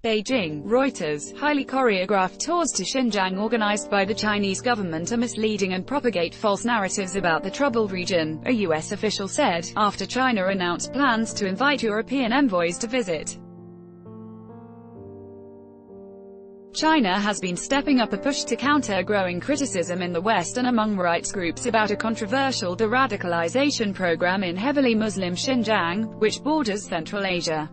Beijing, Reuters, highly choreographed tours to Xinjiang organized by the Chinese government are misleading and propagate false narratives about the troubled region, a U.S. official said, after China announced plans to invite European envoys to visit. China has been stepping up a push to counter growing criticism in the West and among rights groups about a controversial de-radicalization program in heavily Muslim Xinjiang, which borders Central Asia.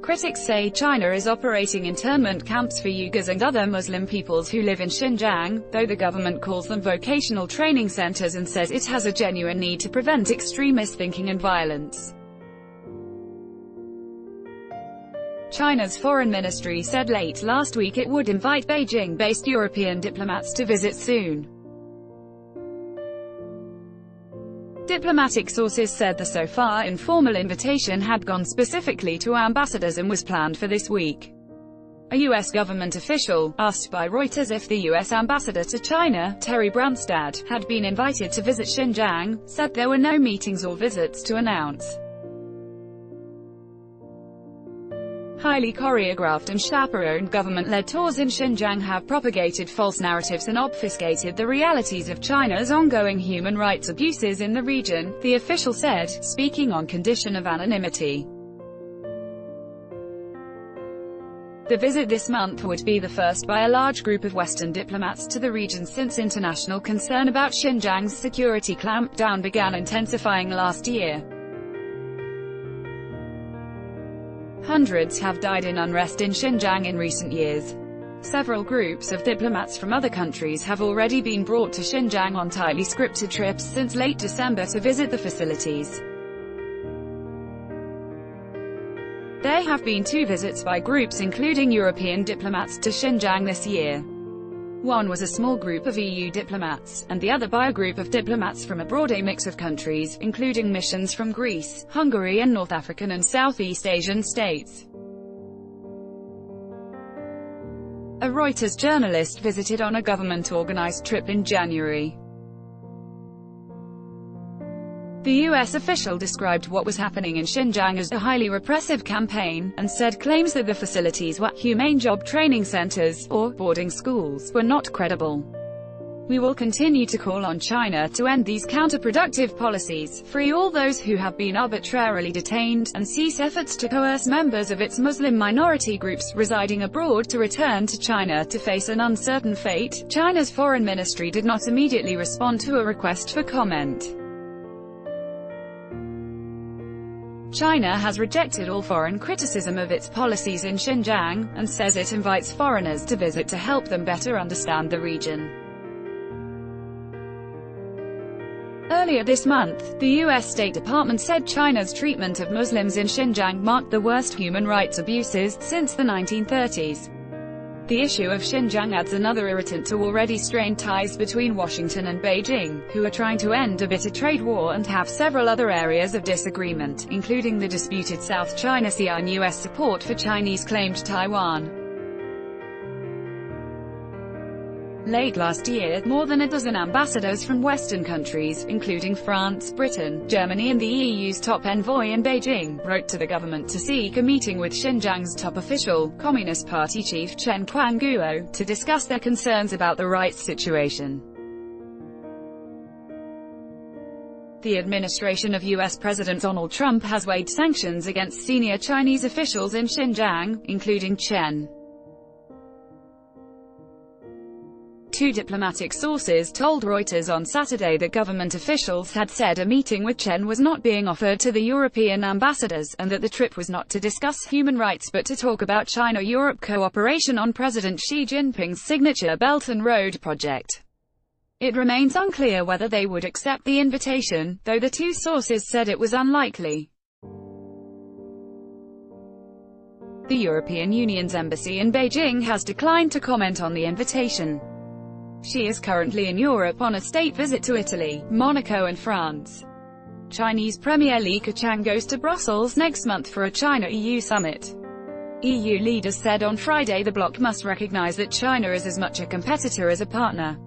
Critics say China is operating internment camps for Uyghurs and other Muslim peoples who live in Xinjiang, though the government calls them vocational training centers and says it has a genuine need to prevent extremist thinking and violence. China's foreign ministry said late last week it would invite Beijing-based European diplomats to visit soon. Diplomatic sources said the so far informal invitation had gone specifically to ambassadors and was planned for this week. A U.S. government official, asked by Reuters if the U.S. ambassador to China, Terry Branstad, had been invited to visit Xinjiang, said there were no meetings or visits to announce. Highly choreographed and chaperoned government-led tours in Xinjiang have propagated false narratives and obfuscated the realities of China's ongoing human rights abuses in the region, the official said, speaking on condition of anonymity. The visit this month would be the first by a large group of Western diplomats to the region since international concern about Xinjiang's security clampdown began intensifying last year. Hundreds have died in unrest in Xinjiang in recent years. Several groups of diplomats from other countries have already been brought to Xinjiang on tightly scripted trips since late December to visit the facilities. There have been 2 visits by groups including European diplomats to Xinjiang this year. One was a small group of EU diplomats, and the other by a group of diplomats from a broader mix of countries, including missions from Greece, Hungary and North African and Southeast Asian states. A Reuters journalist visited on a government-organized trip in January. The U.S. official described what was happening in Xinjiang as a highly repressive campaign, and said claims that the facilities were humane job training centers, or boarding schools, were not credible. We will continue to call on China to end these counterproductive policies, free all those who have been arbitrarily detained, and cease efforts to coerce members of its Muslim minority groups residing abroad to return to China to face an uncertain fate. China's foreign ministry did not immediately respond to a request for comment. China has rejected all foreign criticism of its policies in Xinjiang, and says it invites foreigners to visit to help them better understand the region. Earlier this month, the U.S. State Department said China's treatment of Muslims in Xinjiang marked the worst human rights abuses since the 1930s. The issue of Xinjiang adds another irritant to already strained ties between Washington and Beijing, who are trying to end a bitter trade war and have several other areas of disagreement, including the disputed South China Sea and U.S. support for Chinese claimed Taiwan. Late last year, more than a dozen ambassadors from Western countries, including France, Britain, Germany and the EU's top envoy in Beijing, wrote to the government to seek a meeting with Xinjiang's top official, Communist Party chief Chen Quanguo, to discuss their concerns about the rights situation. The administration of U.S. President Donald Trump has weighed sanctions against senior Chinese officials in Xinjiang, including Chen. 2 diplomatic sources told Reuters on Saturday that government officials had said a meeting with Chen was not being offered to the European ambassadors, and that the trip was not to discuss human rights but to talk about China-Europe cooperation on President Xi Jinping's signature Belt and Road project. It remains unclear whether they would accept the invitation, though the 2 sources said it was unlikely. The European Union's embassy in Beijing has declined to comment on the invitation. She is currently in Europe on a state visit to Italy, Monaco and France. Chinese Premier Li Keqiang goes to Brussels next month for a China-EU summit. EU leaders said on Friday the bloc must recognize that China is as much a competitor as a partner.